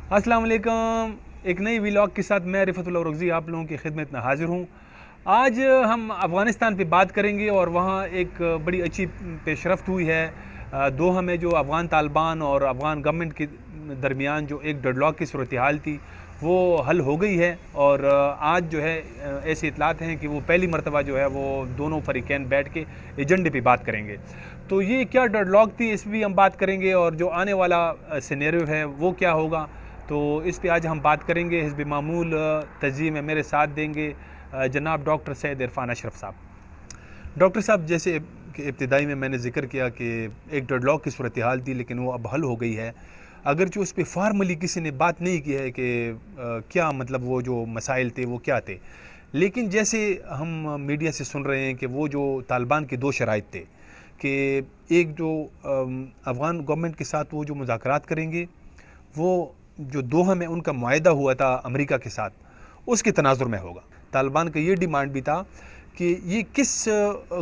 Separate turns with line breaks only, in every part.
अस्सलाम वालेकुम। एक नई व्लॉग के साथ मैं रिफ़तुल्लाह रग़ज़ी आप लोगों की खिदमत में हाज़िर हूँ। आज हम अफ़गानिस्तान पे बात करेंगे और वहाँ एक बड़ी अच्छी पेशरफ्त हुई है। दोहा में जो अफ़गान तालिबान और अफ़गान गवर्नमेंट के दरमियान जो एक डेडलॉक की सूरत हाल थी वो हल हो गई है। और आज जो है ऐसी इतलात हैं कि वो पहली मरतबा जो है वो दोनों फ़रीक़ैन बैठ के एजेंडे पे बात करेंगे। तो ये क्या डेडलॉक थी इस पर भी हम बात करेंगे और जो आने वाला सिनेरियो है वो क्या होगा, तो इस पे आज हम बात करेंगे। हिज़्ब मामूल तज़ीम में मेरे साथ देंगे जनाब डॉक्टर सैयद इरफान अशरफ साहब। डॉक्टर साहब, जैसे कि इब्तिदाई में मैंने ज़िक्र किया कि एक डेडलॉक की सूरत हाल थी लेकिन वो अब हल हो गई है। अगर जो उस पर फार्मली किसी ने बात नहीं की है कि क्या मतलब वो जो मसाइल थे वो क्या थे, लेकिन जैसे हम मीडिया से सुन रहे हैं कि वो जो तालिबान के दो शराइत थे कि एक जो अफ़गान गवर्नमेंट के साथ वो जो मुज़ाकरात करेंगे, वो जो दोहा में उनका मुआहदा हुआ था अमेरिका के साथ, उसके तनाजुर में होगा। तालिबान का ये डिमांड भी था कि ये किस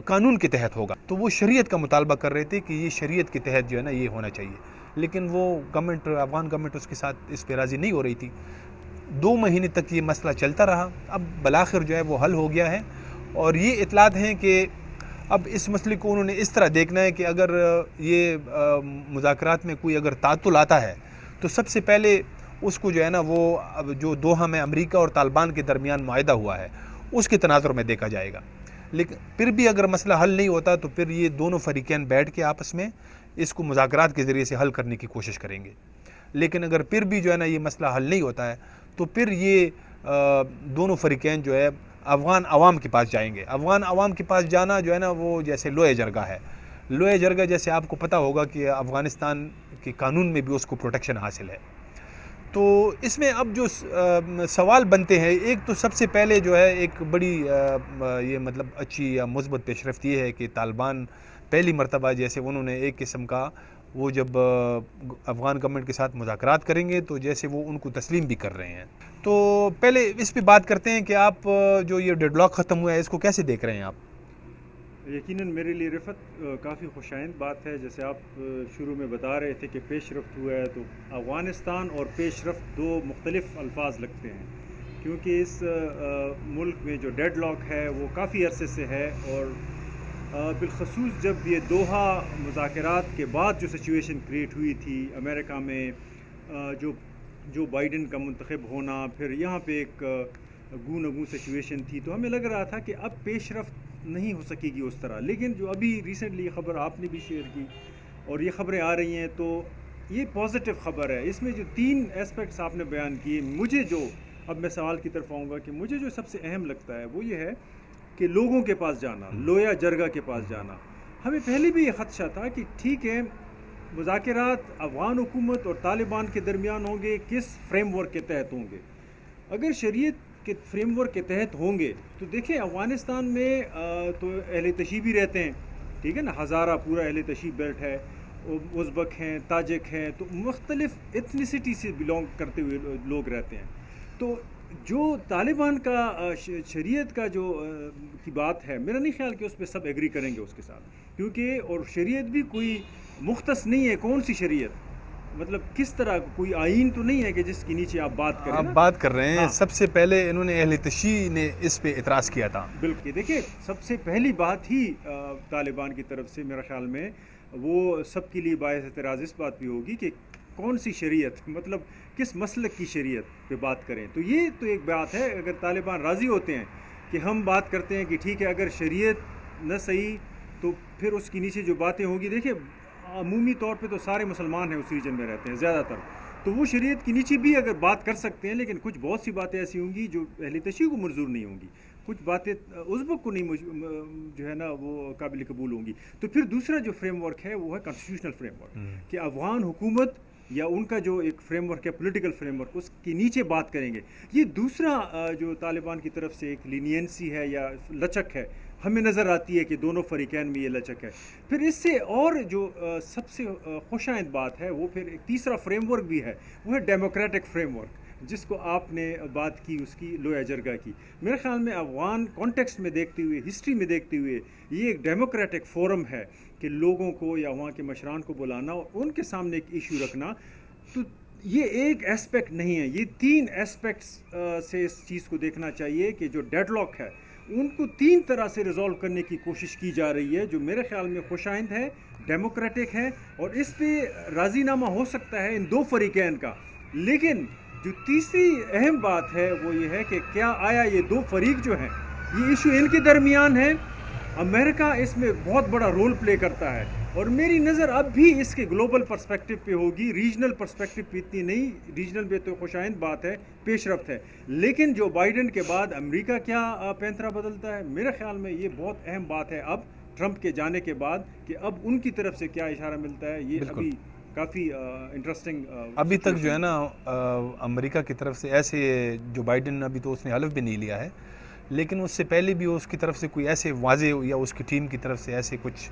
कानून के तहत होगा, तो वो शरीयत का मुतालबा कर रहे थे कि ये शरीयत के तहत जो है ना ये होना चाहिए, लेकिन वो गवर्नमेंट अफ़गान गवर्नमेंट उसके साथ इस पर राज़ी नहीं हो रही थी। 2 महीने तक ये मसला चलता रहा, अब बलाखिर जो है वो हल हो गया है। और ये इतलात हैं कि अब इस मसले को उन्होंने इस तरह देखना है कि अगर ये मुज़ाकरात में कोई अगर तातुल आता है तो सबसे पहले उसको जो है ना वो अब जो दोहा में अमेरिका और तालिबान के दरमियान मुआहदा हुआ है उसके तनाजुर में देखा जाएगा। लेकिन फिर भी अगर मसला हल नहीं होता तो फिर ये दोनों फ़रीक़ैन बैठ के आपस में इसको मुज़ाकरात के ज़रिए से हल करने की कोशिश करेंगे। लेकिन अगर फिर भी जो है ना ये मसला हल नहीं होता है तो फिर ये दोनों फ़रीक़ैन जो है अफ़गान अवाम के पास जाएंगे। अफ़गान अवाम के पास जाना जो है ना वो जैसे लोहे जरगा है। लोहे जरगा जैसे आपको पता होगा कि अफ़गानिस्तान के कानून में भी उसको प्रोटेक्शन हासिल है। तो इसमें अब जो सवाल बनते हैं, एक तो सबसे पहले जो है एक बड़ी ये मतलब अच्छी या मुस्बत पेशरफ्त ये है कि तालिबान पहली मरतबा जैसे उन्होंने एक किस्म का वो जब अफ़गान गवर्नमेंट के साथ मुज़ाकरात करेंगे तो जैसे वो उनको तस्लीम भी कर रहे हैं। तो पहले इस पे बात करते हैं कि आप जो ये डेडलॉक ख़त्म हुआ है इसको कैसे देख रहे हैं आप?
यकीनन मेरे लिए रिफ़त काफ़ी खुशाइंद बात है। जैसे आप शुरू में बता रहे थे कि पेशरफ्त हुआ है, तो अफ़गानिस्तान और पेशरफ्त दो मुख्तलिफ़ अल्फाज लगते हैं, क्योंकि इस मुल्क में जो डेडलॉक है वो काफ़ी अरसे से है। और बिलखसूस जब ये दोहा मुज़ाकरात के बाद जो सिचुएशन क्रिएट हुई थी अमेरिका में, जो जो बाइडन का मुंतखब होना, फिर यहाँ पे एक गू न गू सिचुएशन थी, तो हमें लग रहा था कि अब पेशरफ्त नहीं हो सकेगी उस तरह। लेकिन जो अभी रिसेंटली ख़बर आपने भी शेयर की और ये ख़बरें आ रही हैं, तो ये पॉजिटिव ख़बर है। इसमें जो 3 एस्पेक्ट्स आपने बयान किए, मुझे जो अब मैं सवाल की तरफ आऊँगा कि मुझे जो सबसे अहम लगता है वो ये है कि लोगों के पास जाना, लोया जरगा के पास जाना। हमें पहले भी ये ख़दशा था कि ठीक है, मुज़ाकरात अफ़गान हुकूमत और तालिबान के दरमियान होंगे, किस फ्रेमवर्क के तहत होंगे। अगर शरीयत के फ्रेमवर्क के तहत होंगे तो देखिए अफ़गानिस्तान में तो अहले तशी भी रहते हैं, ठीक है ना, हज़ारा पूरा अहले तशी बेल्ट है, उज़्बक हैं, ताजिक हैं, तो मुख्तलिफ़ एथनिसिटी से बिलोंग करते हुए लोग रहते हैं। तो जो तालिबान का शरीयत का जो की बात है, मेरा नहीं ख्याल कि उस पर सब एग्री करेंगे उसके साथ, क्योंकि और शरीयत भी कोई मुख्तस नहीं है। कौन सी शरीयत, मतलब किस तरह, कोई आइन तो नहीं है कि जिसके नीचे आप बात करें।
आप
ना
बात कर रहे हैं
हाँ,
सबसे पहले इन्होंने अहले तशी ने इस पे इतराज़ किया था।
बिल्कुल। देखिए, सबसे पहली बात ही तालिबान की तरफ से मेरा ख्याल में वो सबके लिए बायस एतराज़ इस बात भी होगी कि कौन सी शरीयत, मतलब किस मसलक की शरीयत पे बात करें। तो ये तो एक बात है। अगर तालिबान राज़ी होते हैं कि हम बात करते हैं कि ठीक है, अगर शरीयत न सही तो फिर उसके नीचे जो बातें होंगी, देखिए अमूमी तौर पे तो सारे मुसलमान हैं उस रीजन में रहते हैं ज़्यादातर, तो वो शरीयत के नीचे भी अगर बात कर सकते हैं, लेकिन कुछ बहुत सी बातें ऐसी होंगी जो अहले तशी को मंजूर नहीं होंगी, कुछ बातें उज़्बक को नहीं जो है ना वो काबिल कबूल होंगी। तो फिर दूसरा जो फ्रेमवर्क है वो है कॉन्स्टिट्यूशनल फ्रेमवर्क, कि अफ़गान हुकूमत या उनका जो एक फ्रेमवर्क है पॉलिटिकल फ्रेमवर्क, उसके नीचे बात करेंगे। ये दूसरा जो तालिबान की तरफ से एक लीनियंसी है या लचक है, हमें नज़र आती है कि दोनों फ़रीक़ैन में ये लचक है। फिर इससे और जो सबसे खुशाइंद बात है, वो फिर एक तीसरा फ्रेमवर्क भी है, वो है डेमोक्रेटिक फ्रेमवर्क, जिसको आपने बात की उसकी लोया जरगा की। मेरे ख़्याल में अफ़गान कॉन्टेक्स्ट में देखते हुए, हिस्ट्री में देखते हुए, ये एक डेमोक्रेटिक फोरम है कि लोगों को या वहाँ के मशरान को बुलाना और उनके सामने एक इशू रखना। तो یہ ایک اسپیکٹ نہیں ہے، یہ 3 اسپیکٹس سے اس چیز کو دیکھنا چاہیے کہ جو ڈیڈ لاک ہے ان کو 3 طرح سے ریزالو کرنے کی کوشش کی جا رہی ہے، جو میرے خیال میں خوش آئند ہے، ڈیموکریٹک ہے، اور اس پہ راضی نامہ ہو سکتا ہے ان 2 فریقین کا. لیکن جو تیسری اہم بات ہے وہ یہ ہے کہ کیا آیا یہ 2 فریق جو ہیں یہ ایشو ان کے درمیان ہے. امریکہ اس میں بہت بڑا رول پلے کرتا ہے، اور میری نظر اب بھی اس کے گلوبل پرسپیکٹو پہ ہوگی، ریجنل پرسپیکٹو پہ اتنی نہیں. ریجنل پہ تو خوش آئند بات ہے، پیش رفت ہے، لیکن جو بائیڈن کے بعد امریکہ کیا پینترا بدلتا ہے، میرے خیال میں یہ بہت اہم بات ہے اب ٹرمپ کے جانے کے بعد، کہ اب ان کی طرف سے کیا اشارہ ملتا ہے. یہ ابھی کافی انٹرسٹنگ.
ابھی تک جو ہے نا امریکہ کی طرف سے ایسے جو بائیڈن ابھی تو اس نے حلف بھی نہیں لیا ہے، لیکن اس سے پہلے بھی اس کی طرف سے کوئی ایسے واضح یا اس کی ٹیم کی طرف سے ایسے کچھ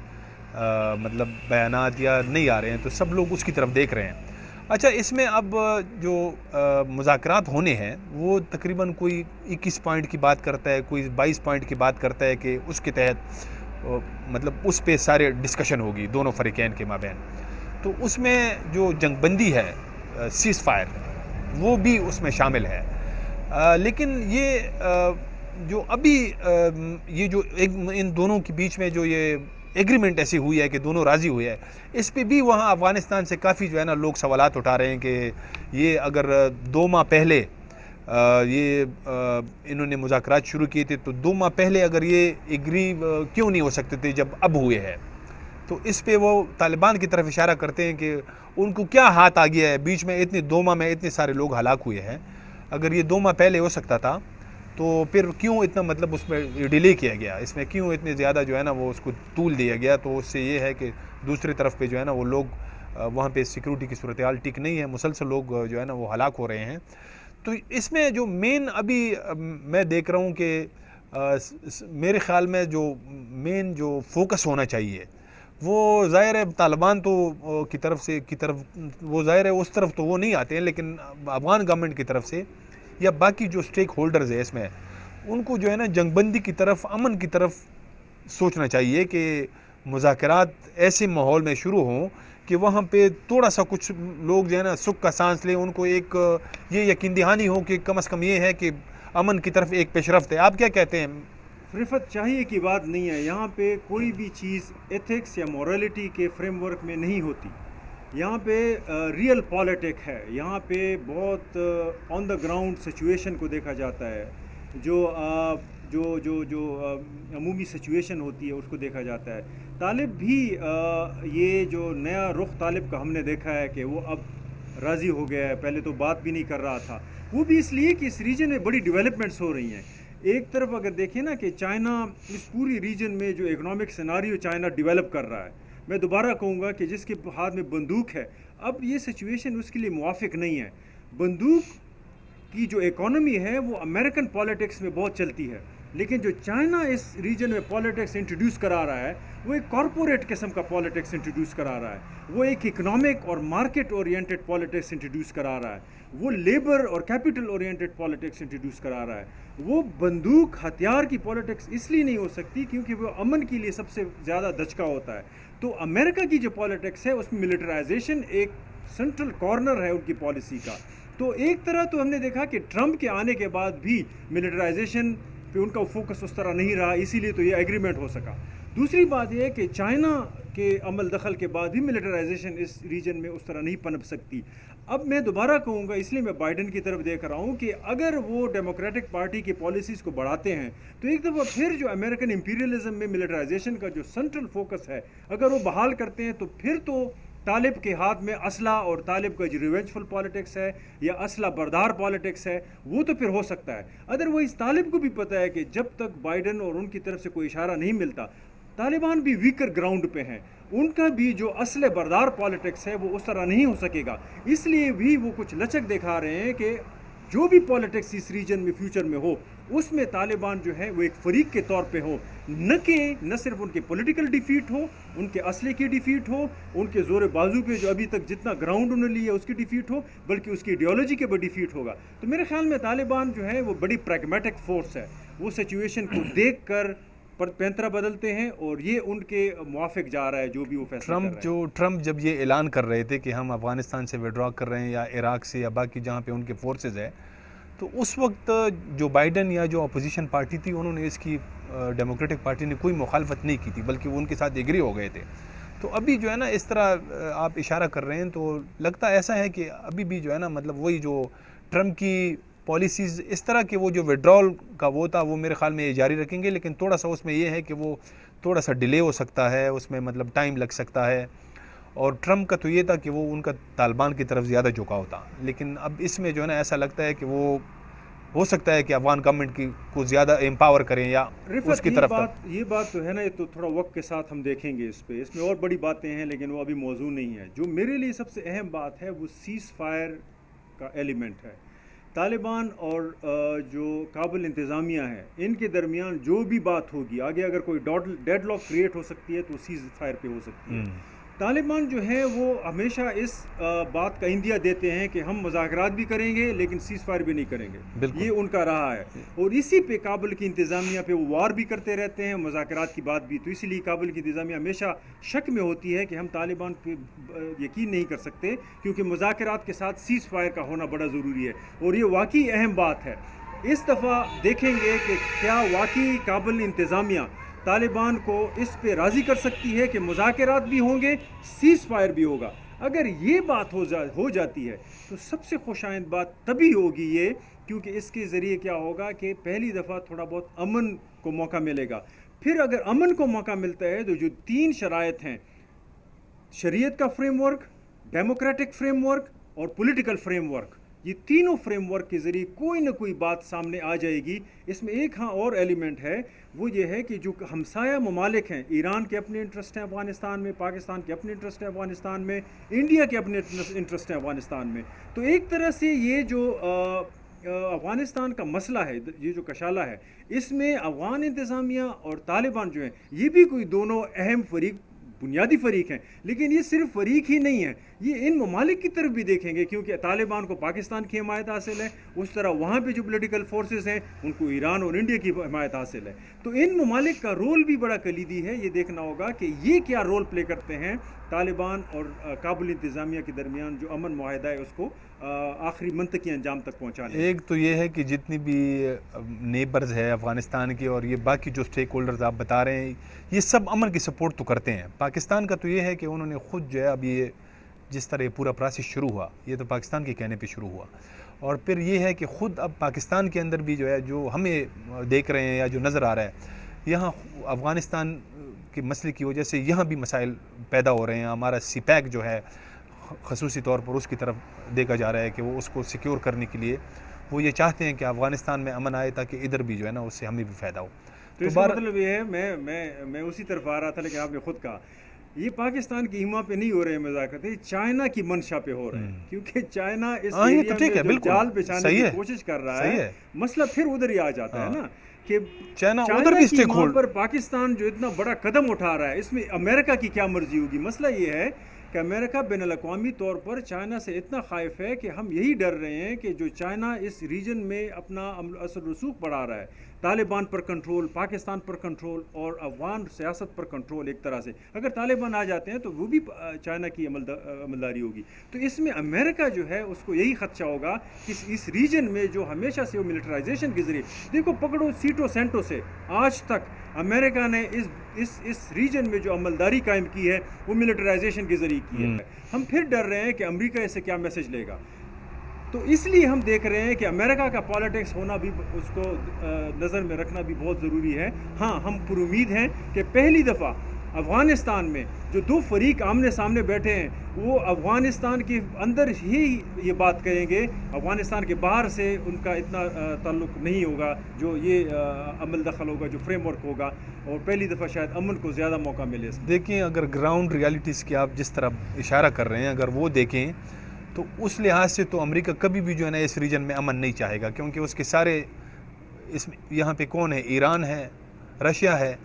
مطلب بیانات یا نہیں آ رہے ہیں، تو سب لوگ اس کی طرف دیکھ رہے ہیں. اچھا، اس میں اب جو مذاکرات ہونے ہیں وہ تقریباً کوئی 21 پوائنٹ کی بات کرتا ہے، کوئی 22 پوائنٹ کی بات کرتا ہے کہ اس کے تحت مطلب اس پہ سارے ڈسکشن ہوگی دونوں فریقین کے مابین. تو اس میں جو جنگ بندی ہے، سیز فائر، وہ بھی اس میں شامل ہے. لیکن یہ جو ابھی یہ جو ان دونوں کے بیچ میں جو یہ ایگریمنٹ ایسی ہوئی ہے کہ دونوں راضی ہوئے ہیں، اس پہ بھی وہاں افغانستان سے کافی جو ہے نا لوگ سوالات اٹھا رہے ہیں کہ یہ اگر 2 ماہ پہلے یہ انہوں نے مذاکرات شروع کیے تھے تو 2 ماہ پہلے اگر یہ ایگری کیوں نہیں ہو سکتے تھے جب اب ہوئے ہیں. تو اس پہ وہ طالبان کی طرف اشارہ کرتے ہیں کہ ان کو کیا ہاتھ آ گیا ہے، بیچ میں اتنے 2 ماہ میں اتنے سارے لوگ ہلاک ہوئے ہیں، اگر یہ 2 ماہ پہلے ہو سکتا تھا تو پھر کیوں اتنا مطلب اس میں ڈیلے کیا گیا، اس میں کیوں اتنے زیادہ جو ہے نا وہ اس کو طول دیا گیا. تو اس سے یہ ہے کہ دوسری طرف پہ جو ہے نا وہ لوگ وہاں پہ سیکیورٹی کی صورتحال ٹھیک نہیں ہے، مسلسل لوگ جو ہے نا وہ ہلاک ہو رہے ہیں. تو اس میں جو مین ابھی میں دیکھ رہا ہوں کہ میرے خیال میں جو مین جو فوکس ہونا چاہیے وہ ظاہر ہے طالبان تو کی طرف وہ ظاہر ہے اس طرف تو وہ نہیں آتے ہیں، لیکن افغان گورنمنٹ کی طرف سے یا باقی جو سٹیک ہولڈرز ہیں اس میں، ان کو جو ہے نا جنگ بندی کی طرف، امن کی طرف سوچنا چاہیے کہ مذاکرات ایسے ماحول میں شروع ہوں کہ وہاں پہ تھوڑا سا کچھ لوگ جو ہے نا سکھ کا سانس لیں، ان کو ایک یہ یقین دہانی ہو کہ کم از کم یہ ہے کہ امن کی طرف ایک پیش رفت ہے. آپ کیا کہتے ہیں؟
رفت چاہیے کی بات نہیں ہے، یہاں پہ کوئی بھی چیز ایتھکس یا مورالٹی کے فریم ورک میں نہیں ہوتی. یہاں پہ ریئل پالیٹک ہے، یہاں پہ بہت آن دا گراؤنڈ سچویشن کو دیکھا جاتا ہے، جو جو جو جو عمومی سچویشن ہوتی ہے اس کو دیکھا جاتا ہے. طالب بھی یہ جو نیا رخ طالب کا ہم نے دیکھا ہے کہ وہ اب راضی ہو گیا ہے، پہلے تو بات بھی نہیں کر رہا تھا، وہ بھی اس لیے کہ اس ریجن میں بڑی ڈیولپمنٹس ہو رہی ہیں. ایک طرف اگر دیکھیں نا کہ چائنا اس پوری ریجن میں جو اکنامک سیناریو چائنا ڈیولپ کر رہا ہے، میں دوبارہ کہوں گا کہ جس کے ہاتھ میں بندوق ہے، اب یہ سچویشن اس کے لیے موافق نہیں ہے. بندوق کی جو اکانومی ہے وہ امریکن پالیٹکس میں بہت چلتی ہے، لیکن جو چائنا اس ریجن میں پالیٹکس انٹروڈیوس کرا رہا ہے وہ ایک کارپوریٹ قسم کا پالیٹکس انٹروڈیوس کرا رہا ہے، وہ ایک اکنامک اور مارکیٹ اورینٹڈ پالیٹکس انٹروڈیوس کرا رہا ہے، وہ لیبر اور کیپٹل اورینٹڈ پالیٹکس انٹروڈیوس کرا رہا ہے. وہ بندوق ہتھیار کی پالیٹکس اس لیے نہیں ہو سکتی کیونکہ وہ امن کے لیے سب سے زیادہ دھچکا ہوتا ہے. تو امریکہ کی جو پالیٹکس ہے اس میں ملٹرائزیشن ایک سینٹرل کارنر ہے ان کی پالیسی کا. تو ایک طرح تو ہم نے دیکھا کہ ٹرمپ کے آنے کے بعد بھی ملٹرائزیشن پہ ان کا فوکس اس طرح نہیں رہا، اسی لیے تو یہ ایگریمنٹ ہو سکا. دوسری بات یہ ہے کہ چائنا کے عمل دخل کے بعد بھی ملٹرائزیشن اس ریجن میں اس طرح نہیں پنپ سکتی. اب میں دوبارہ کہوں گا، اس لیے میں بائیڈن کی طرف دیکھ رہا ہوں کہ اگر وہ ڈیموکریٹک پارٹی کی پالیسیز کو بڑھاتے ہیں تو ایک دفعہ پھر جو امریکن امپیریلزم میں ملٹرائزیشن کا جو سینٹرل فوکس ہے اگر وہ بحال کرتے ہیں تو پھر تو طالب کے ہاتھ میں اسلحہ اور طالب کا جو ریونجفل پالیٹکس ہے یا اسلحہ بردار پالیٹکس ہے وہ تو پھر ہو سکتا ہے. ادر وہ اس طالب کو بھی پتہ ہے کہ جب تک بائیڈن اور ان کی طرف سے کوئی اشارہ نہیں ملتا، طالبان بھی ویکر گراؤنڈ پہ ہیں، ان کا بھی جو اسلحہ بردار پالیٹکس ہے وہ اس طرح نہیں ہو سکے گا. اس لیے بھی وہ کچھ لچک دکھا رہے ہیں کہ جو بھی پالیٹکس اس ریجن میں فیوچر میں ہو اس میں طالبان جو ہے وہ ایک فریق کے طور پہ ہو، نہ کہ نہ صرف ان کے پولیٹیکل ڈیفیٹ ہو، ان کے اسلحے کی ڈیفیٹ ہو، ان کے زور بازو پہ جو ابھی تک جتنا گراؤنڈ انہوں نے لیا اس کی ڈیفیٹ ہو، بلکہ اس کی ایڈیالوجی کے بھی ڈیفیٹ ہوگا. تو میرے خیال میں طالبان جو ہے وہ بڑی پریگمیٹک فورس ہے، وہ سچویشن کو دیکھ کر पैंतरा बदलते हैं और ये उनके मुआफिक जा रहा है जो भी वो फैसला कर रहे हैं।
ट्रम्प जब ये ऐलान कर रहे थे कि हम अफ़गानिस्तान से विड्रॉ कर रहे हैं या इराक से या बाकी जहाँ पे उनके फोर्सेस है, तो उस वक्त जो बाइडन या जो अपोजिशन पार्टी थी उन्होंने इसकी डेमोक्रेटिक पार्टी ने कोई मुखालफत नहीं की थी, बल्कि वो उनके साथ एग्री हो गए थे। तो अभी जो है ना इस तरह आप इशारा कर रहे हैं तो लगता ऐसा है कि अभी भी जो है ना मतलब वही जो ट्रम्प की पॉलिसीज़ इस तरह के वो जो विड्रॉल का वो था वो मेरे ख़्याल में ये जारी रखेंगे, लेकिन थोड़ा सा उसमें ये है कि वो थोड़ा सा डिले हो सकता है, उसमें मतलब टाइम लग सकता है। और ट्रम्प का तो ये था कि वो उनका तालिबान की तरफ ज़्यादा झुकाव था, लेकिन अब इसमें जो है ना ऐसा लगता है कि वो हो सकता है कि अफगान गवर्नमेंट की को ज़्यादा एम्पावर करें या उसकी तरफ।
ये बात तो है ना, ये तो थोड़ा वक्त के साथ हम देखेंगे इस पे, इसमें और बड़ी बातें हैं लेकिन वो अभी मौजूद नहीं है। जो मेरे लिए सबसे अहम बात है वो सीज़ फायर का एलिमेंट है। तालिबान और जो काबुल इंतज़ामिया है इनके दरमियान जो भी बात होगी आगे, अगर कोई डेडलॉक क्रिएट हो सकती है तो सीज़ फायर पे हो सकती है। तालिबान जो है वो हमेशा इस बात का इंदिया देते हैं कि हम मुज़ाकरात भी करेंगे लेकिन सीज़ फायर भी नहीं करेंगे, ये उनका रहा है। और इसी पे काबुल की इंतज़ामिया पे वो वार भी करते रहते हैं, मुज़ाकरात की बात भी। तो इसीलिए काबुल की इंतज़ामिया हमेशा शक में होती है कि हम तालिबान पे यकीन नहीं कर सकते, क्योंकि मुज़ाकरात के साथ सीज़ फायर का होना बड़ा ज़रूरी है। और ये वाकई अहम बात है। इस दफ़ा देखेंगे कि क्या वाकई काबुल इंतज़ामिया तालिबान को इस पे राज़ी कर सकती है कि मुज़ाकरात भी होंगे, सीज़ फायर भी होगा। अगर ये बात हो जाती है तो सबसे खुशाइंद बात तभी होगी ये, क्योंकि इसके ज़रिए क्या होगा कि पहली दफ़ा थोड़ा बहुत अमन को मौका मिलेगा। फिर अगर अमन को मौका मिलता है तो जो 3 शराइत हैं, शरीयत का फ्रेमवर्क, डेमोक्रेटिक फ्रेमवर्क और पॉलिटिकल फ्रेमवर्क, ये तीनों फ्रेमवर्क के ज़रिए कोई ना कोई बात सामने आ जाएगी। इसमें एक हाँ और एलिमेंट है, वो ये है कि जो हमसाया ममालिक हैं, ईरान के अपने इंटरेस्ट हैं अफ़गानिस्तान में, पाकिस्तान के अपने इंटरेस्ट हैं अफ़गानिस्तान में, इंडिया के अपने इंटरेस्ट हैं अफ़गानिस्तान में। तो एक तरह से ये जो अफ़गानिस्तान का मसला है, ये जो कशाला है, इसमें अफ़गान इंतज़ामिया और तालिबान जो हैं ये भी कोई दोनों अहम फरीक, बुनियादी फ़रीक हैं। लेकिन ये सिर्फ फ़रीक ही नहीं है, ये इन ममालिक की तरफ भी देखेंगे, क्योंकि तालिबान को पाकिस्तान की हिमायत हासिल है, उस तरह वहाँ पे जो पॉलिटिकल फोर्सेस हैं उनको ईरान और इंडिया की हिमायत हासिल है। तो इन ममालिक का रोल भी बड़ा कलीदी है। ये देखना होगा कि ये क्या रोल प्ले करते हैं तालिबान और काबुल इंतज़ामिया के दरमियान जो अमन मुआहदा है उसको आखिरी मंतकी अंजाम तक पहुँचाने।
एक तो ये है कि जितनी भी नेबर्स है अफ़गानिस्तान की और ये बाकी जो स्टेक होल्डर्स आप बता रहे हैं, ये सब अमन की सपोर्ट तो करते हैं। पाकिस्तान का तो ये है कि उन्होंने ख़ुद जो है अब ये जिस तरह ये पूरा प्रोसेस शुरू हुआ, ये तो पाकिस्तान के कहने पे शुरू हुआ, और फिर ये है कि ख़ुद अब पाकिस्तान के अंदर भी जो है जो हमें देख रहे हैं या जो नज़र आ रहा है, यहाँ अफ़गानिस्तान के मसले की वजह से यहाँ भी मसाइल पैदा हो रहे हैं। हमारा सीपैक जो है ख़ुसूसी तौर पर उसकी तरफ देखा जा रहा है कि वो उसको सिक्योर करने के लिए वो ये चाहते हैं कि अफ़गानिस्तान में अमन आए ताकि इधर भी जो है ना उससे हमें भी फ़ायदा हो।
तो इसका मतलब ये है, मैं उसी तरफ आ रहा था, लेकिन आपने खुद कहा ये पाकिस्तान की हिमा पे नहीं हो रहे हैं मुज़ाकरात, ये चाइना की मंशा पे हो रहे हैं, क्योंकि चाइना इस एरिया में जो जाल बिछाने की कोशिश कर रहा है, मसला फिर उधर ही आ जाता है ना कि चाइना उधर भी स्टेक होल्डर पर पाकिस्तान जो इतना बड़ा कदम उठा रहा है, इसमें अमेरिका की क्या मर्जी होगी। मसला ये है कि अमेरिका बैनुल-अक़वामी तौर पर चाइना से इतना खाइफ है कि हम यही डर रहे हैं कि जो चाइना इस रीजन में अपना असर रसूख बढ़ा रहा है, तालिबान पर कंट्रोल, पाकिस्तान पर कंट्रोल और अफ़गान सियासत पर कंट्रोल, एक तरह से अगर तालिबान आ जाते हैं तो वो भी चाइना की अमलदारी होगी। तो इसमें अमेरिका जो है उसको यही खदशा होगा कि इस रीजन में जो हमेशा से वो मिलिटराइजेशन के ज़रिए, देखो पकड़ो सीटो सेंटो से आज तक अमेरिका ने इस रीजन में जो अमलदारी कायम की है वो मिलिटराइजेशन के ज़रिए की है। हम फिर डर रहे हैं कि अमेरिका इससे क्या मैसेज लेगा। तो इसलिए हम देख रहे हैं कि अमेरिका का पॉलिटिक्स होना भी, उसको नज़र में रखना भी बहुत ज़रूरी है। हाँ, हम पर उम्मीद हैं कि पहली दफ़ा अफ़गानिस्तान में जो 2 फरीक आमने सामने बैठे हैं वो अफ़गानिस्तान के अंदर ही ये बात करेंगे, अफ़गानिस्तान के बाहर से उनका इतना ताल्लुक़ नहीं होगा जो ये अमल दखल होगा, जो फ्रेमवर्क होगा, और पहली दफ़ा शायद अमन को ज़्यादा मौका मिले।
देखिए, अगर ग्राउंड रियलिटीज़ की आप जिस तरह इशारा कर रहे हैं अगर वो देखें तो उस लिहाज से तो अमेरिका कभी भी जो है ना इस रीजन में अमन नहीं चाहेगा, क्योंकि उसके सारे इसमें यहाँ पे कौन है, ईरान है, रशिया है,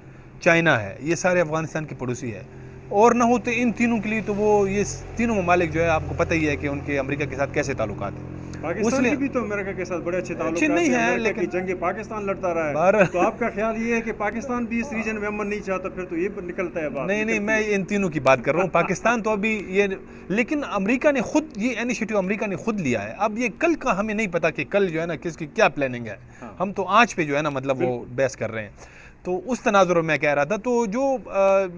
चाइना है, ये सारे अफ़गानिस्तान के पड़ोसी है। और ना होते इन तीनों के लिए तो वो ये तीनों ममालिक जो है आपको पता ही है कि उनके अमेरिका के साथ कैसे ताल्लुकात हैं।
پاکستان کی بھی تو امریکہ کے ساتھ بڑے اچھے تعلقات
نہیں
ہیں،
ہے،
امریکہ کی
لیکن
جنگ پاکستان لڑتا رہا ہے، تو آپ کا خیال یہ ہے کہ پاکستان بھی اس ریجن میں امن نہیں چاہتا، پھر تو یہ نکلتا ہے بات؟
نہیں میں ان تینوں کی بات کر رہا ہوں. پاکستان تو ابھی یہ، لیکن امریکہ نے خود یہ انیشیٹو امریکہ نے خود لیا ہے. اب یہ کل کا ہمیں نہیں پتا کہ کل جو ہے نا کس کی کیا پلاننگ ہے. ہم تو آج پہ جو ہے نا مطلب وہ بحث کر رہے ہیں. تو اس تناظر میں کہہ رہا تھا، تو جو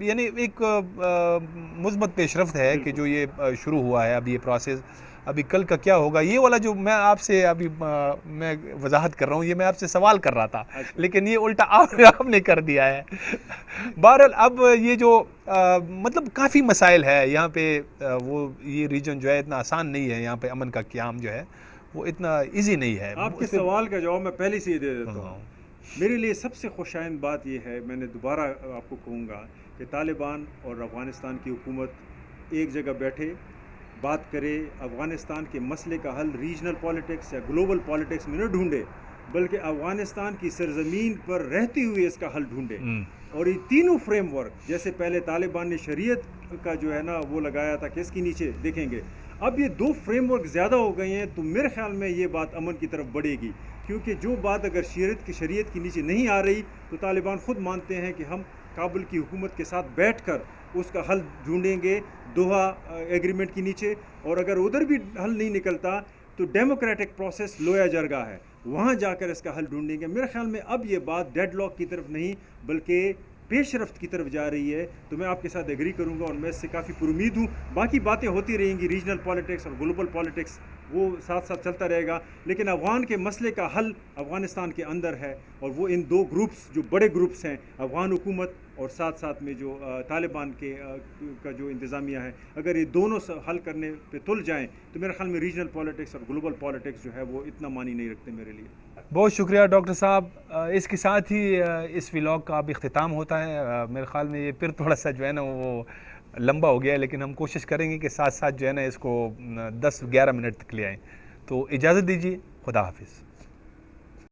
یعنی ایک مثبت پیش رفت ہے کہ جو یہ شروع ہوا ہے اب یہ پروسیس. ابھی کل کا کیا ہوگا یہ والا جو میں آپ سے ابھی میں وضاحت کر رہا ہوں، یہ میں آپ سے سوال کر رہا تھا، لیکن یہ الٹا آپ نے کر دیا ہے. بہرحال اب یہ جو مطلب کافی مسائل ہے یہاں پہ، وہ یہ ریجن جو ہے اتنا آسان نہیں ہے، یہاں پہ امن کا قیام جو ہے وہ اتنا ایزی نہیں ہے.
آپ کے سوال کا جواب میں پہلے سے ہی دے دیتا ہوں. میرے لیے سب سے خوشائند بات یہ ہے، میں نے دوبارہ آپ کو کہوں گا کہ طالبان اور افغانستان کی حکومت ایک جگہ بیٹھے بات کرے، افغانستان کے مسئلے کا حل ریجنل پالیٹکس یا گلوبل پالیٹکس میں نہ ڈھونڈے، بلکہ افغانستان کی سرزمین پر رہتے ہوئے اس کا حل ڈھونڈے. اور یہ تینوں فریم ورک، جیسے پہلے طالبان نے شریعت کا جو ہے نا وہ لگایا تھا کہ اس کے نیچے دیکھیں گے، اب یہ دو فریم ورک زیادہ ہو گئے ہیں، تو میرے خیال میں یہ بات امن کی طرف بڑھے گی. کیونکہ جو بات اگر شریعت کے نیچے نہیں آ رہی تو طالبان خود مانتے ہیں کہ ہم کابل کی حکومت کے ساتھ بیٹھ کر اس کا حل ڈھونڈیں گے دوحہ ایگریمنٹ کے نیچے. اور اگر ادھر بھی حل نہیں نکلتا تو ڈیموکریٹک پروسیس لویا جرگا ہے، وہاں جا کر اس کا حل ڈھونڈیں گے. میرے خیال میں اب یہ بات ڈیڈ لاک کی طرف نہیں بلکہ پیش رفت کی طرف جا رہی ہے. تو میں آپ کے ساتھ ایگری کروں گا اور میں اس سے کافی پر امید ہوں. باقی باتیں ہوتی رہیں گی، ریجنل پالیٹکس اور گلوبل پالیٹکس وہ ساتھ ساتھ چلتا رہے گا، لیکن افغان کے مسئلے کا حل افغانستان کے اندر ہے. اور وہ ان دو گروپس جو بڑے گروپس ہیں، افغان حکومت اور ساتھ میں جو طالبان کا جو انتظامیہ ہے، اگر یہ دونوں حل کرنے پہ تل جائیں تو میرے خیال میں ریجنل پالیٹکس اور گلوبل پالیٹکس جو ہے وہ اتنا معنی نہیں رکھتے میرے لیے.
بہت شکریہ ڈاکٹر صاحب. اس کے ساتھ ہی اس ولاگ کا اب اختتام ہوتا ہے. میرے خیال میں یہ پھر تھوڑا سا جو ہے نا وہ لمبا ہو گیا ہے، لیکن ہم کوشش کریں گے کہ ساتھ جو ہے نا اس کو 10-11 منٹ تک لے آئیں. تو اجازت دیجیے، خدا حافظ.